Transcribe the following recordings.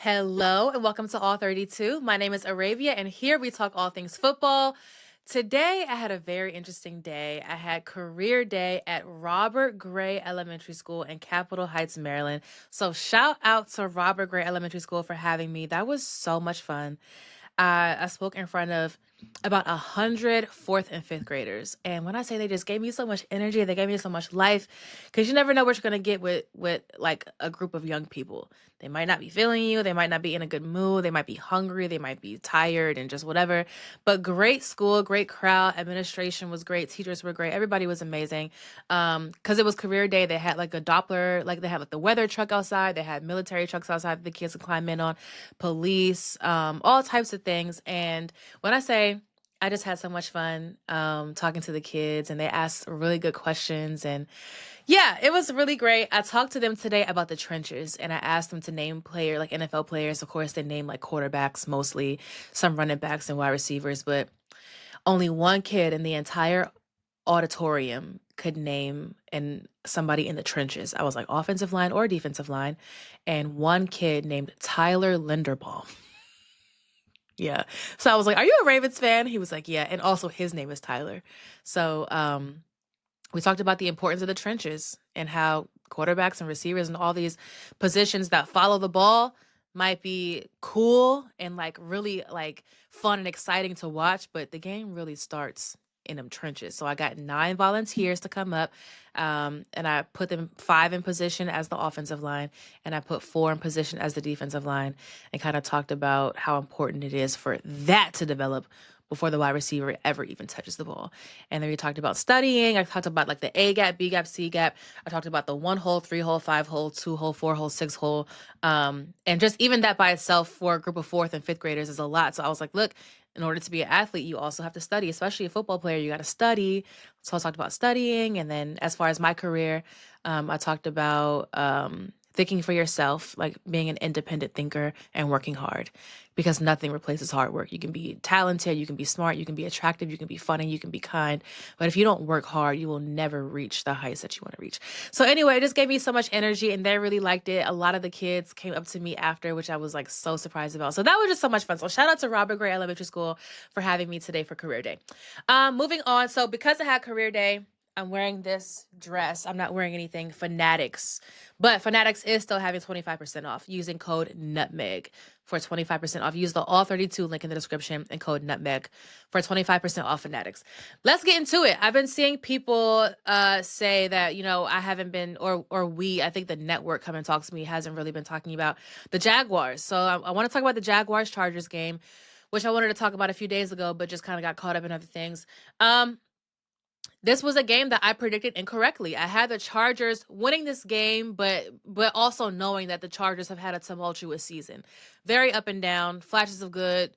Hello and welcome to ALL32. My name is Arabia, and here we talk all things football. Today, I had a very interesting day. I had career day at Robert Gray Elementary School in Capitol Heights, Maryland. So, shout out to Robert Gray Elementary School for having me. That was so much fun. I spoke in front of about 100 fourth and fifth graders. And when I say they just gave me so much energy, they gave me so much life, because you never know what you're going to get with like a group of young people. They might not be feeling you. They might not be in a good mood. They might be hungry. They might be tired and just whatever. But great school, great crowd. Administration was great. Teachers were great. Everybody was amazing. Because it was career day, they had like a Doppler, like they had like the weather truck outside. They had military trucks outside that the kids could climb in on, police, all types of things. And when I say I just had so much fun talking to the kids, and they asked really good questions. And yeah, it was really great. I talked to them today about the trenches, and I asked them to name like NFL players. Of course, they name like quarterbacks mostly, some running backs and wide receivers, but only one kid in the entire auditorium could name somebody in the trenches. I was like, offensive line or defensive line, and one kid named Tyler Linderbaum. Yeah. So I was like, "Are you a Ravens fan?" He was like, "Yeah." And also his name is Tyler. So we talked about the importance of the trenches and how quarterbacks and receivers and all these positions that follow the ball might be cool and like really like fun and exciting to watch, but the game really starts in them trenches. So I got 9 volunteers to come up, and I put them 5 in position as the offensive line, and I put 4 in position as the defensive line, and kind of talked about how important it is for that to develop before the wide receiver ever even touches the ball. And then we talked about studying. I talked about like the A gap, B gap, C gap. I talked about the 1 hole, 3 hole, 5 hole, 2 hole, 4 hole, 6 hole. And just even that by itself for a group of fourth and fifth graders is a lot. So I was like, look, in order to be an athlete, you also have to study, especially a football player. You got to study. So I talked about studying. And then as far as my career, I talked about thinking for yourself, like being an independent thinker and working hard, because nothing replaces hard work. You can be talented, you can be smart, you can be attractive, you can be funny, you can be kind. But if you don't work hard, you will never reach the heights that you want to reach. So anyway, it just gave me so much energy, and they really liked it. A lot of the kids came up to me after, which I was like so surprised about. So that was just so much fun. So shout out to Robert Gray Elementary School for having me today for career day. Moving on. So because I had career day, I'm wearing this dress. I'm not wearing anything Fanatics, but Fanatics is still having 25% off using code NUTMEG for 25% off. Use the ALL32 link in the description and code NUTMEG for 25% off Fanatics. Let's get into it. I've been seeing people say that, I haven't been, or we, I think the network Come and Talk to Me hasn't really been talking about the Jaguars. So I want to talk about the Jaguars Chargers game, which I wanted to talk about a few days ago, but just kind of got caught up in other things. This was a game that I predicted incorrectly. I had the Chargers winning this game, but also knowing that the Chargers have had a tumultuous season. Very up and down, flashes of good,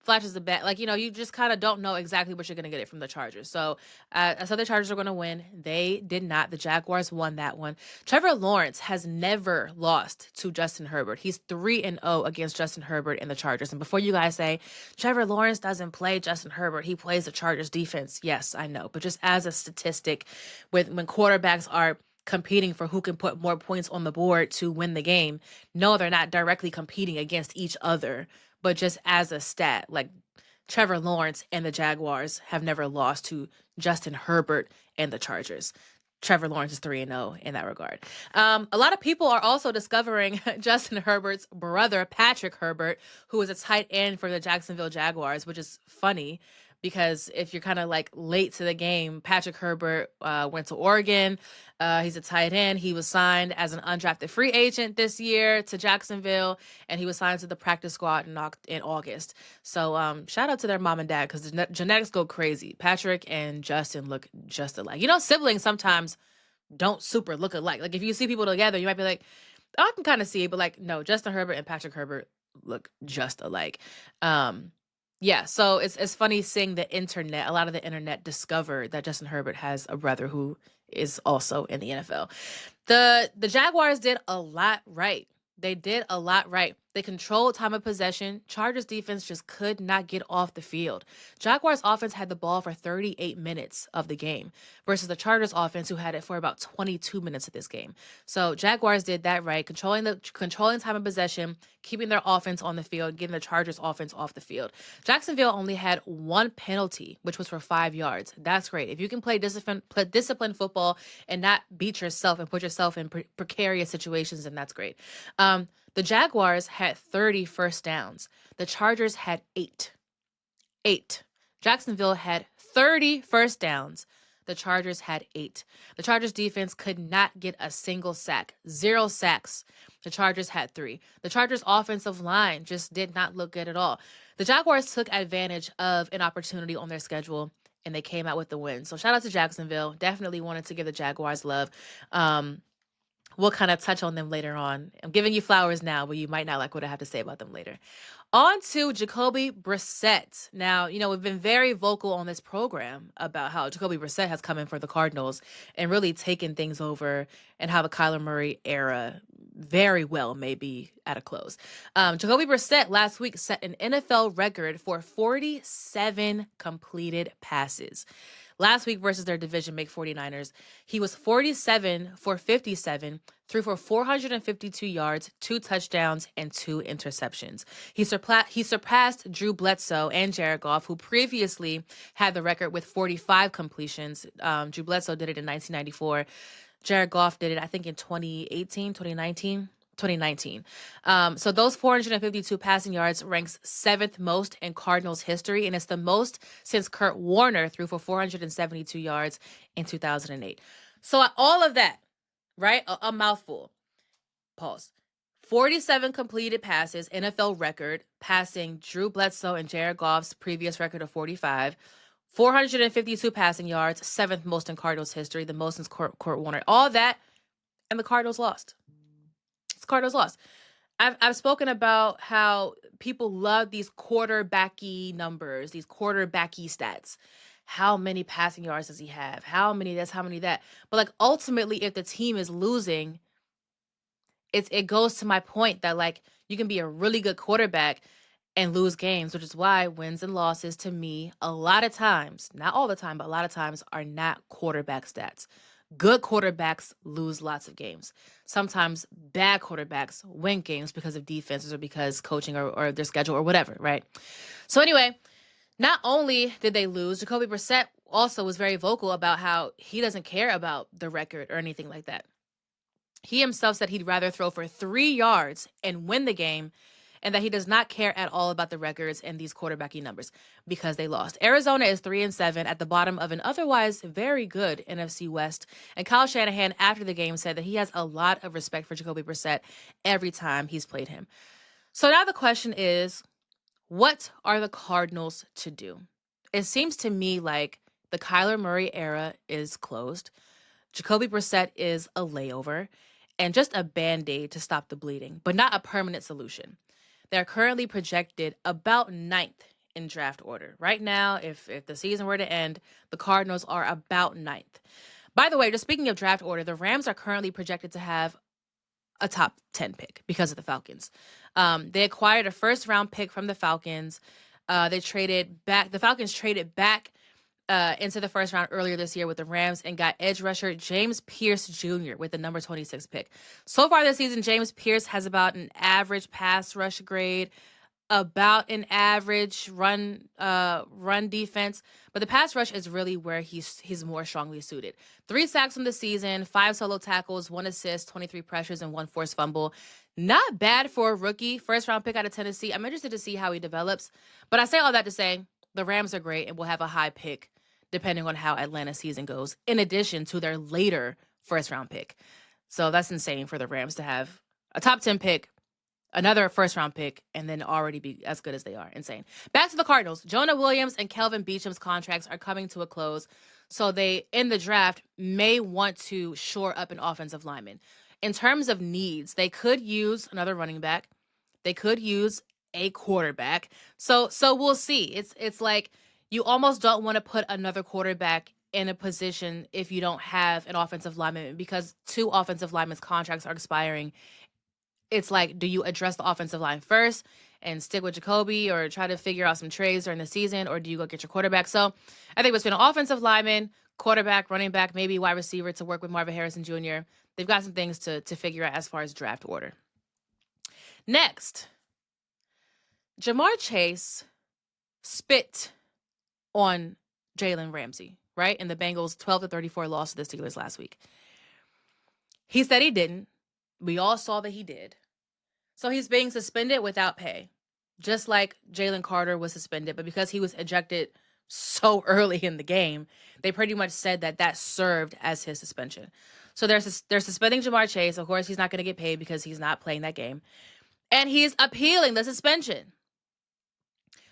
flashes of bad. Like, you just kind of don't know exactly what you're going to get it from the Chargers. So I said the Chargers are going to win. They did not. The Jaguars won that one. Trevor Lawrence has never lost to Justin Herbert. He's 3-0 against Justin Herbert and the Chargers. And before you guys say, Trevor Lawrence doesn't play Justin Herbert, he plays the Chargers defense. Yes, I know. But just as a statistic, when quarterbacks are competing for who can put more points on the board to win the game, no, they're not directly competing against each other, but just as a stat, like Trevor Lawrence and the Jaguars have never lost to Justin Herbert and the Chargers. Trevor Lawrence is 3-0 in that regard. A lot of people are also discovering Justin Herbert's brother, Patrick Herbert, who is a tight end for the Jacksonville Jaguars, which is funny because if you're kind of like late to the game, Patrick Herbert went to Oregon. He's a tight end. He was signed as an undrafted free agent this year to Jacksonville, and he was signed to the practice squad in August. So shout out to their mom and dad, because the genetics go crazy. Patrick and Justin look just alike. Siblings sometimes don't super look alike. Like if you see people together, you might be like, oh, I can kind of see it, but like, no, Justin Herbert and Patrick Herbert look just alike. Yeah, so it's funny seeing the internet. A lot of the internet discovered that Justin Herbert has a brother who is also in the NFL. The Jaguars did a lot right. They did a lot right. They controlled time of possession. Chargers defense just could not get off the field. Jaguars offense had the ball for 38 minutes of the game versus the Chargers offense who had it for about 22 minutes of this game. So Jaguars did that right, controlling time of possession, keeping their offense on the field, getting the Chargers offense off the field. Jacksonville only had one penalty, which was for 5 yards. That's great. If you can play disciplined football and not beat yourself and put yourself in precarious situations, then that's great. The Jaguars had 30 first downs. The Chargers had 8. 8. Jacksonville had 30 first downs. The Chargers had 8. The Chargers defense could not get a single sack. 0 sacks. The Chargers had 3. The Chargers offensive line just did not look good at all. The Jaguars took advantage of an opportunity on their schedule, and they came out with the win. So shout out to Jacksonville. Definitely wanted to give the Jaguars love. We'll kind of touch on them later on. I'm giving you flowers now, but you might not like what I have to say about them later. On to Jacoby Brissett. Now, we've been very vocal on this program about how Jacoby Brissett has come in for the Cardinals and really taken things over, and how the Kyler Murray era very well may be at a close. Jacoby Brissett last week set an NFL record for 47 completed passes. Last week versus their division mate 49ers, he was 47 for 57, threw for 452 yards, 2 touchdowns, and 2 interceptions. He surpassed Drew Bledsoe and Jared Goff, who previously had the record with 45 completions. Drew Bledsoe did it in 1994. Jared Goff did it, I think, in 2019. So those 452 passing yards ranks 7th most in Cardinals history, and it's the most since Kurt Warner threw for 472 yards in 2008. So all of that, right? A mouthful. Pause. 47 completed passes, NFL record, passing Drew Bledsoe and Jared Goff's previous record of 45. 452 passing yards, 7th most in Cardinals history, the most since Kurt Warner. All that, and the Cardinals lost. Cardinals lost. I've spoken about how people love these quarterbacky numbers, these quarterbacky stats. How many passing yards does he have? How many this, how many that? But ultimately, if the team is losing, it goes to my point that you can be a really good quarterback and lose games, which is why wins and losses to me a lot of times, not all the time, but a lot of times, are not quarterback stats. Good quarterbacks lose lots of games. Sometimes bad quarterbacks win games because of defenses or because coaching or their schedule or whatever, right? So anyway, not only did they lose, Jacoby Brissett also was very vocal about how he doesn't care about the record or anything like that. He himself said he'd rather throw for 3 yards and win the game, and that he does not care at all about the records and these quarterbacking numbers because they lost. Arizona is 3-7 at the bottom of an otherwise very good NFC West. And Kyle Shanahan, after the game, said that he has a lot of respect for Jacoby Brissett every time he's played him. So now the question is, what are the Cardinals to do? It seems to me like the Kyler Murray era is closed. Jacoby Brissett is a layover and just a Band-Aid to stop the bleeding, but not a permanent solution. They're currently projected about 9th in draft order. Right now, if the season were to end, the Cardinals are about 9th. By the way, just speaking of draft order, the Rams are currently projected to have a top 10 pick because of the Falcons. They acquired a first-round pick from the Falcons. The Falcons traded back into the first round earlier this year with the Rams and got edge rusher James Pierce Jr. with the number 26 pick. So far this season, James Pierce has about an average pass rush grade, about an average run defense, but the pass rush is really where he's more strongly suited. 3 sacks in the season, 5 solo tackles, 1 assist, 23 pressures, and 1 forced fumble. Not bad for a rookie, first round pick out of Tennessee. I'm interested to see how he develops, but I say all that to say the Rams are great and will have a high pick depending on how Atlanta's season goes, in addition to their later first-round pick. So that's insane for the Rams to have a top 10 pick, another first-round pick, and then already be as good as they are. Insane. Back to the Cardinals. Jonah Williams and Kelvin Beacham's contracts are coming to a close, so they, in the draft, may want to shore up an offensive lineman. In terms of needs, they could use another running back. They could use a quarterback. So we'll see. It's like you almost don't want to put another quarterback in a position if you don't have an offensive lineman, because 2 offensive linemen's contracts are expiring it's like, do you address the offensive line first and stick with Jacoby or try to figure out some trades during the season, or do you go get your quarterback? So I think between an offensive lineman, quarterback, running back, maybe wide receiver to work with Marvin Harrison Jr., they've got some things to figure out as far as draft order. Next, Jamar Chase spit on Jalen Ramsey, right? In the Bengals' 12-34 loss to the Steelers last week. He said he didn't. We all saw that he did. So he's being suspended without pay, just like Jalen Carter was suspended. But because he was ejected so early in the game, they pretty much said that served as his suspension. So they're suspending Jamar Chase. Of course, he's not going to get paid because he's not playing that game. And he's appealing the suspension.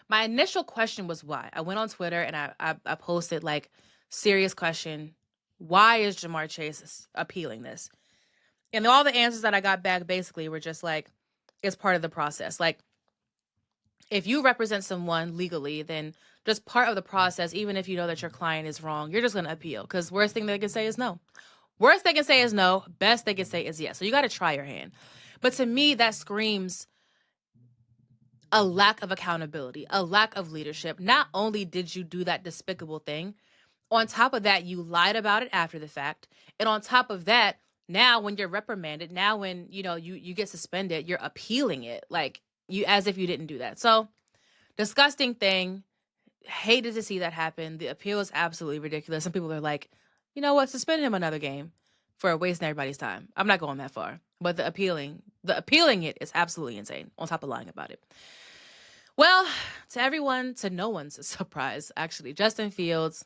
My initial question was why. I went on Twitter and I posted, like, serious question. Why is Jamar Chase appealing this? And all the answers that I got back basically were just like, it's part of the process. Like, if you represent someone legally, then just part of the process, even if you know that your client is wrong, you're just going to appeal. Because worst thing they can say is no. Worst they can say is no. Best they can say is yes. So you got to try your hand. But to me, that screams a lack of accountability, a lack of leadership. Not only did you do that despicable thing, on top of that, you lied about it after the fact. And on top of that, now when you're reprimanded, now when, you get suspended, you're appealing it like you, as if you didn't do that. So disgusting thing. Hated to see that happen. The appeal is absolutely ridiculous. Some people are like, you know what? Suspend him another game for wasting everybody's time. I'm not going that far. But the appealing it is absolutely insane, on top of lying about it. Well, to no one's surprise, actually, Justin Fields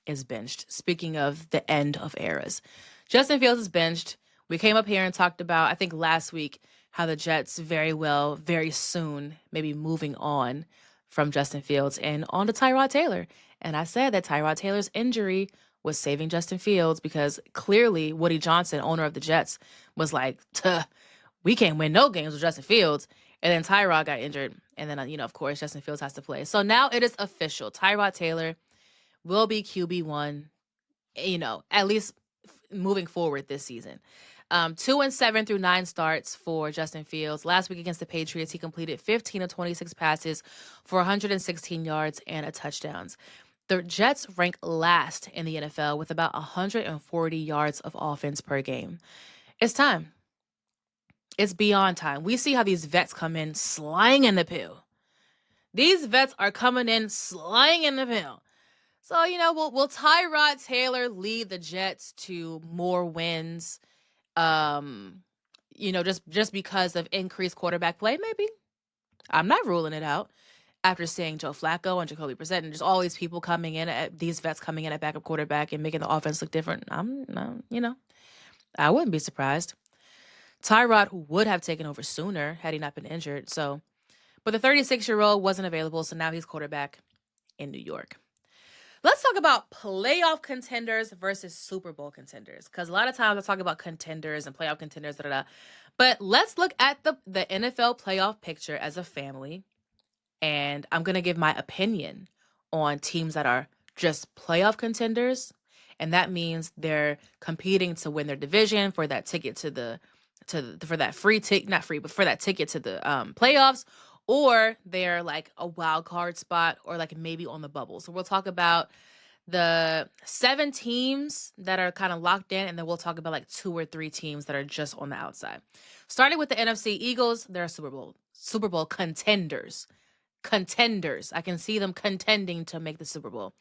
is benched. Speaking of the end of eras, Justin Fields is benched. We came up here and talked about, I think last week, how the Jets very soon, maybe moving on from Justin Fields and on to Tyrod Taylor. And I said that Tyrod Taylor's injury was saving Justin Fields because clearly Woody Johnson, owner of the Jets, was like, we can't win no games with Justin Fields. And then Tyrod got injured. And then, of course, Justin Fields has to play. So now it is official. Tyrod Taylor will be QB1, at least moving forward this season. 2-7 through 9 starts for Justin Fields. Last week against the Patriots, he completed 15 of 26 passes for 116 yards and a touchdowns. The Jets rank last in the NFL with about 140 yards of offense per game. It's time. It's beyond time. We see how these vets come in slanging the pill. These vets are coming in slanging the pill. So, will Tyrod Taylor lead the Jets to more wins? Just because of increased quarterback play, maybe. I'm not ruling it out. After seeing Joe Flacco and Jacoby Brissett and just all these people coming in at these vets coming in at backup quarterback and making the offense look different, I wouldn't be surprised. Tyrod would have taken over sooner had he not been injured. But the 36-year-old wasn't available, so now he's quarterback in New York. Let's talk about playoff contenders versus Super Bowl contenders, because a lot of times I talk about contenders and playoff contenders, but let's look at the NFL playoff picture as a family, and I'm going to give my opinion on teams that are just playoff contenders, and that means they're competing to win their division for that ticket for that for that ticket to the playoffs, or they're like a wild card spot or like maybe on the bubble. So we'll talk about the 7 teams that are kind of locked in, and then we'll talk about like 2 or 3 teams that are just on the outside. Starting with the NFC Eagles, they're Super Bowl contenders. Contenders. I can see them contending to make the Super Bowl.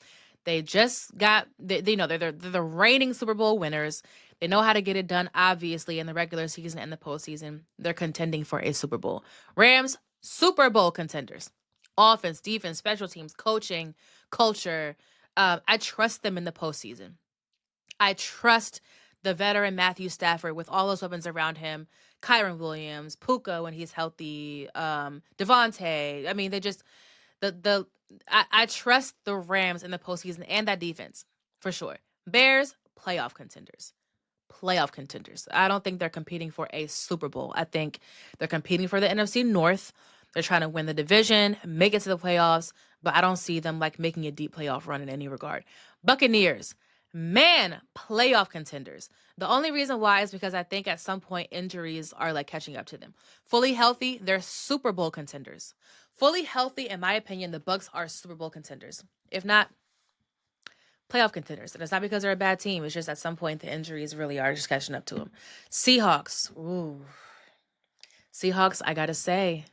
They just got, they're the reigning Super Bowl winners. They know how to get it done, obviously, in the regular season and the postseason. They're contending for a Super Bowl. Rams, Super Bowl contenders. Offense, defense, special teams, coaching, culture. I trust them in the postseason. I trust the veteran Matthew Stafford with all those weapons around him. Kyron Williams, Puka when he's healthy, Devontae. I mean, they just I trust the Rams in the postseason and that defense for sure. Bears, playoff contenders. Playoff contenders. I don't think they're competing for a Super Bowl. I think they're competing for the NFC North. They're trying to win the division, make it to the playoffs, but I don't see them like making a deep playoff run in any regard. Buccaneers, Man, playoff contenders. The only reason why is because I think at some point injuries are like catching up to them. Fully healthy, they're Super Bowl contenders. Fully healthy, in my opinion, the Bucs are Super Bowl contenders. If not, playoff contenders. And it's not because they're a bad team. It's just at some point the injuries really are just catching up to them. Seahawks. Ooh. Seahawks, I gotta say,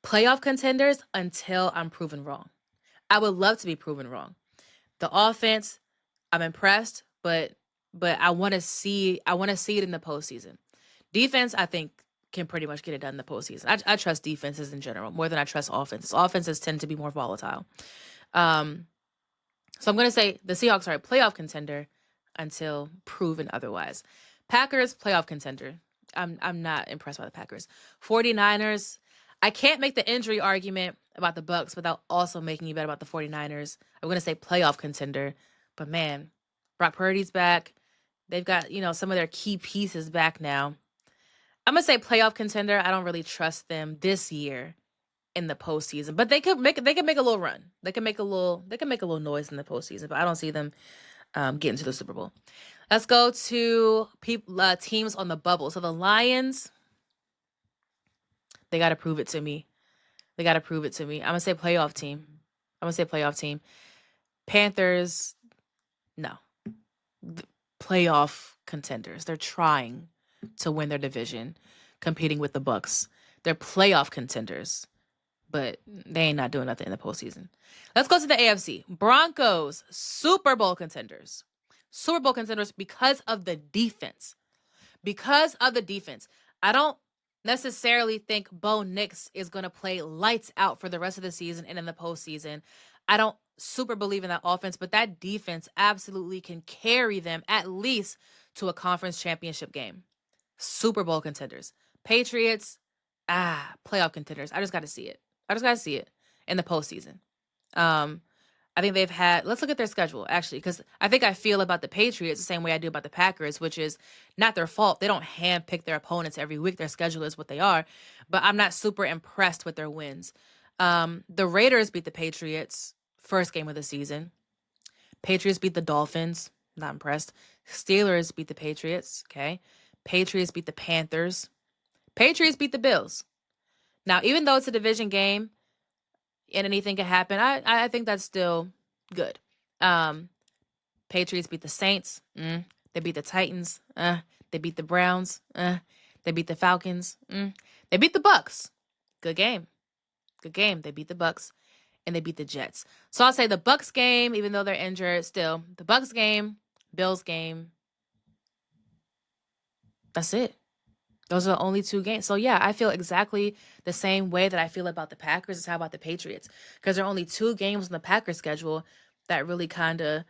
playoff contenders until I'm proven wrong. I would love to be proven wrong. The offense, I'm impressed, but I want to see it in the postseason. Defense, I think, can pretty much get it done in the postseason. I trust defenses in general more than I trust offenses. Offenses tend to be more volatile. So I'm going to say the Seahawks are a playoff contender until proven otherwise. Packers, playoff contender. I'm not impressed by the Packers. 49ers, I can't make the injury argument about the Bucs without also making you bet about the 49ers. I'm going to say playoff contender. But man, Brock Purdy's back. They've got, some of their key pieces back now. I'm going to say playoff contender. I don't really trust them this year in the postseason, but they could make a little run. They can make a little noise in the postseason, but I don't see them getting to the Super Bowl. Let's go to teams on the bubble. So the Lions, they got to prove it to me. I'm gonna say playoff team. Panthers, no, playoff contenders. They're trying to win their division, competing with the Bucs. They're playoff contenders, but they ain't not doing nothing in the postseason. Let's go to the AFC. Broncos, Super Bowl contenders. Super Bowl contenders because of the defense. I don't necessarily think Bo Nix is going to play lights out for the rest of the season and in the postseason. I don't super believe in that offense, but that defense absolutely can carry them at least to a conference championship game. Super Bowl contenders. Patriots, playoff contenders. I just got to see it in the postseason. I think they've had, let's look at their schedule, actually, because I think I feel about the Patriots the same way I do about the Packers, which is not their fault. They don't handpick their opponents every week. Their schedule is what they are, but I'm not super impressed with their wins. The Raiders beat the Patriots, first game of the season. Patriots beat the Dolphins, not impressed. Steelers beat the Patriots, okay? Patriots beat the Panthers. Patriots beat the Bills. Now, even though it's a division game, and anything can happen, I think that's still good. Patriots beat the Saints. They beat the Titans. They beat the Browns. They beat the Falcons. They beat the Bucs. Good game. They beat the Bucs, and they beat the Jets. So I'll say the Bucs game, even though they're injured, still the Bucs game, Bills game. That's it. Those are the only two games. So, yeah, I feel exactly the same way that I feel about the Packers as how about the Patriots. Because there are only two games on the Packers schedule that really kind of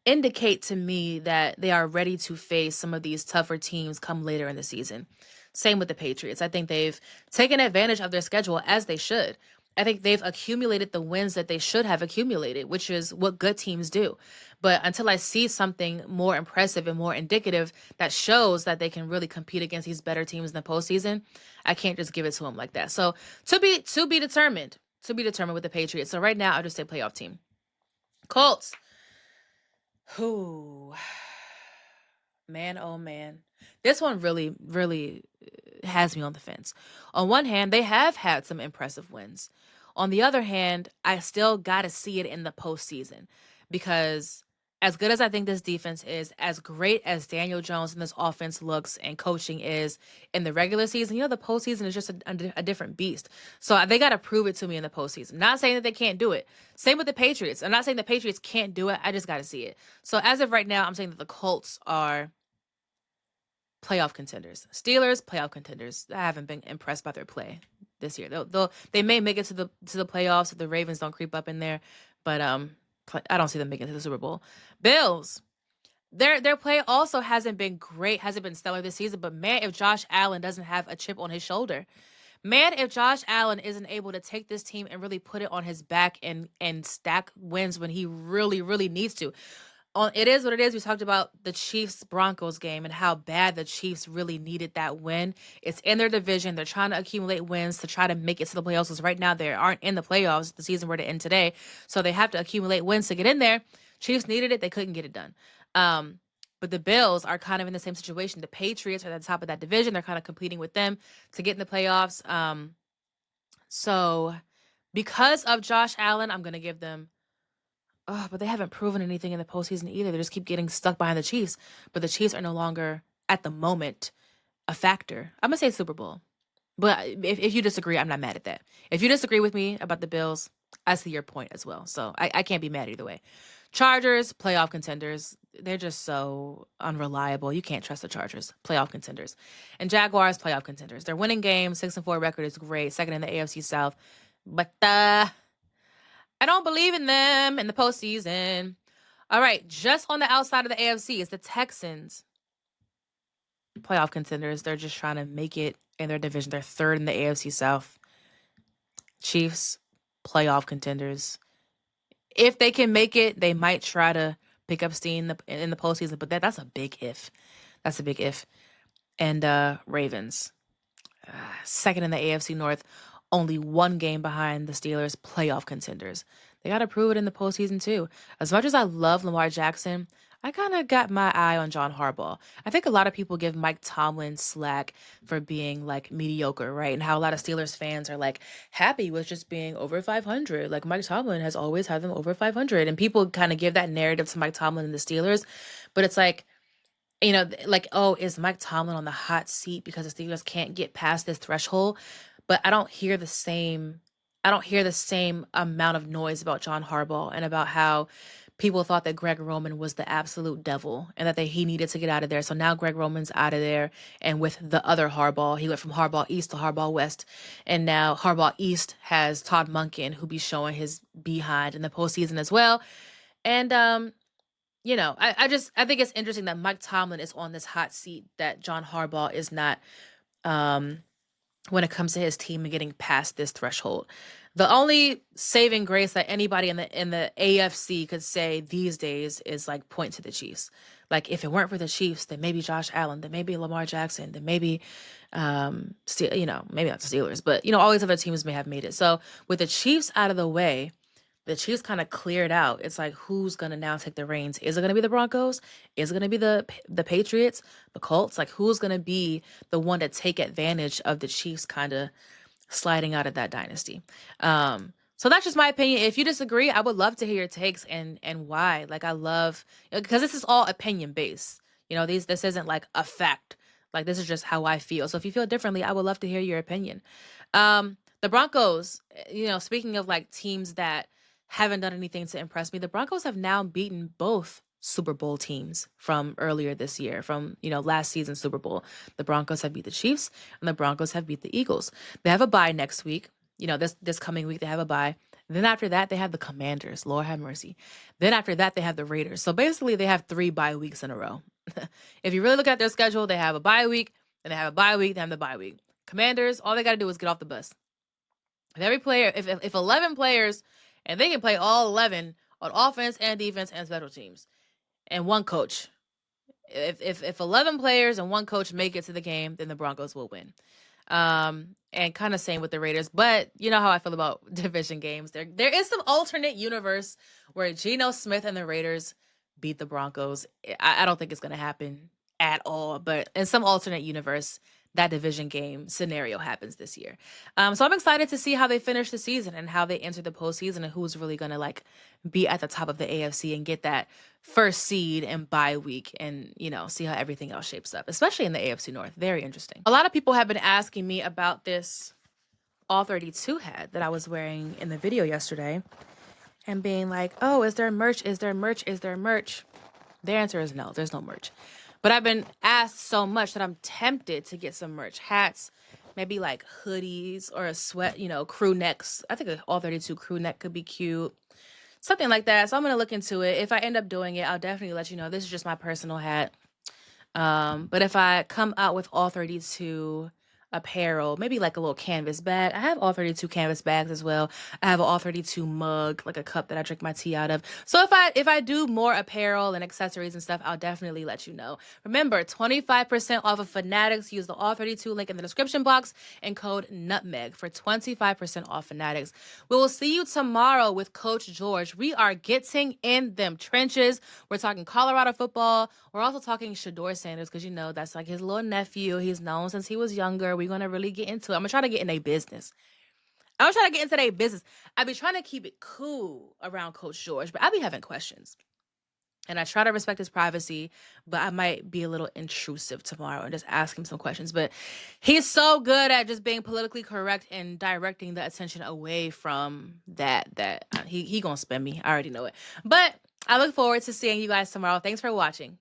indicate to me that they are ready to face some of these tougher teams come later in the season. Same with the Patriots. I think they've taken advantage of their schedule as they should. I think they've accumulated the wins that they should have accumulated, which is what good teams do. But until I see something more impressive and more indicative that shows that they can really compete against these better teams in the postseason, I can't just give it to them like that. So to be determined with the Patriots. So right now, I'll just say playoff team. Colts. Who, man, oh man. This one really, really has me on the fence. On one hand, they have had some impressive wins. On the other hand, I still got to see it in the postseason because as good as I think this defense is, as great as Daniel Jones and this offense looks and coaching is in the regular season, the postseason is just a different beast. So they got to prove it to me in the postseason. Not saying that they can't do it. Same with the Patriots. I'm not saying the Patriots can't do it. I just got to see it. So as of right now, I'm saying that the Colts are playoff contenders. Steelers, playoff contenders. I haven't been impressed by their play this year. They may make it to the playoffs if the Ravens don't creep up in there, but I don't see them making it to the Super Bowl. Bills, their play also hasn't been great, hasn't been stellar this season. But man, if Josh Allen doesn't have a chip on his shoulder, man, if Josh Allen isn't able to take this team and really put it on his back and stack wins when he really, really needs to. It is what it is. We talked about the Chiefs-Broncos game and how bad the Chiefs really needed that win. It's in their division. They're trying to accumulate wins to try to make it to the playoffs because right now they aren't in the playoffs. The season were to end today. So they have to accumulate wins to get in there. Chiefs needed it. They couldn't get it done. But the Bills are kind of in the same situation. The Patriots are at the top of that division. They're kind of competing with them to get in the playoffs. So because of Josh Allen, I'm going to give them, but they haven't proven anything in the postseason either. They just keep getting stuck behind the Chiefs. But the Chiefs are no longer, at the moment, a factor. I'm going to say Super Bowl. But if you disagree, I'm not mad at that. If you disagree with me about the Bills, I see your point as well. So I can't be mad either way. Chargers, playoff contenders. They're just so unreliable. You can't trust the Chargers. Playoff contenders. And Jaguars, playoff contenders. They're winning games. 6-4 record is great. Second in the AFC South. But I don't believe in them in the postseason. All right, just on the outside of the AFC is the Texans. Playoff contenders. They're just trying to make it in their division. They're third in the AFC South. Chiefs, playoff contenders. If they can make it, they might try to pick up steam in the postseason, but that's a big if. That's a big if. And Ravens, second in the AFC North, only one game behind the Steelers, playoff contenders. They got to prove it in the postseason too. As much as I love Lamar Jackson, I kind of got my eye on John Harbaugh. I think a lot of people give Mike Tomlin slack for being like mediocre, right? And how a lot of Steelers fans are like happy with just being over 500. Like Mike Tomlin has always had them over 500. And people kind of give that narrative to Mike Tomlin and the Steelers. But it's like, like, oh, is Mike Tomlin on the hot seat because the Steelers can't get past this threshold? But I don't hear the same amount of noise about John Harbaugh and about how people thought that Greg Roman was the absolute devil and that he needed to get out of there. So now Greg Roman's out of there. And with the other Harbaugh, he went from Harbaugh East to Harbaugh West. And now Harbaugh East has Todd Monken, who be showing his behind in the postseason as well. And, I think it's interesting that Mike Tomlin is on this hot seat that John Harbaugh is not, when it comes to his team and getting past this threshold. The only saving grace that anybody in the AFC could say these days is like point to the Chiefs. Like if it weren't for the Chiefs, then maybe Josh Allen, then maybe Lamar Jackson, then maybe maybe not the Steelers, but all these other teams may have made it. So with the Chiefs out of the way, the Chiefs kind of cleared out. It's like, who's going to now take the reins? Is it going to be the Broncos? Is it going to be the Patriots, the Colts? Like, who's going to be the one to take advantage of the Chiefs kind of sliding out of that dynasty? So that's just my opinion. If you disagree, I would love to hear your takes and why. Like, I love, because this is all opinion based. This isn't like a fact. Like, this is just how I feel. So if you feel differently, I would love to hear your opinion. The Broncos, speaking of like teams that haven't done anything to impress me, the Broncos have now beaten both Super Bowl teams from earlier this year, from, last season's Super Bowl. The Broncos have beat the Chiefs and the Broncos have beat the Eagles. They have a bye next week. This coming week, they have a bye. Then after that, they have the Commanders. Lord have mercy. Then after that, they have the Raiders. So basically, they have 3 bye weeks in a row. If you really look at their schedule, they have a bye week, then they have a bye week, then the bye week. Commanders, all they got to do is get off the bus. If every player, if 11 players, and they can play all 11 on offense and defense and special teams, and one coach. If 11 players and one coach make it to the game, then the Broncos will win. And kind of same with the Raiders. But you know how I feel about division games. There is some alternate universe where Geno Smith and the Raiders beat the Broncos. I don't think it's going to happen at all. But in some alternate universe, that division game scenario happens this year. So I'm excited to see how they finish the season and how they enter the postseason and who's really going to be at the top of the AFC and get that first seed and bye week and, see how everything else shapes up, especially in the AFC North. Very interesting. A lot of people have been asking me about this ALL32 hat that I was wearing in the video yesterday and being like, oh, is there merch? Is there merch? Is there merch? The answer is no, there's no merch. But I've been asked so much that I'm tempted to get some merch. Hats, maybe like hoodies or a sweat, crew necks. I think an ALL32 crew neck could be cute. Something like that. So I'm going to look into it. If I end up doing it, I'll definitely let you know. This is just my personal hat. But if I come out with ALL32, apparel, maybe like a little canvas bag. I have all 32 canvas bags as well. I have an all 32 mug, like a cup that I drink my tea out of. So if I do more apparel and accessories and stuff, I'll definitely let you know. Remember, 25% off of Fanatics. Use the all 32 link in the description box and code NUTMEG for 25% off Fanatics. We will see you tomorrow with Coach George. We are getting in them trenches. We're talking Colorado football. We're also talking Shador Sanders because, that's like his little nephew. He's known since he was younger. We're going to really get into it. I'm going to try to get in their business. I be trying to keep it cool around Coach George, but I be having questions. And I try to respect his privacy, but I might be a little intrusive tomorrow and just ask him some questions. But he's so good at just being politically correct and directing the attention away from that he gonna spin me. I already know it. But I look forward to seeing you guys tomorrow. Thanks for watching.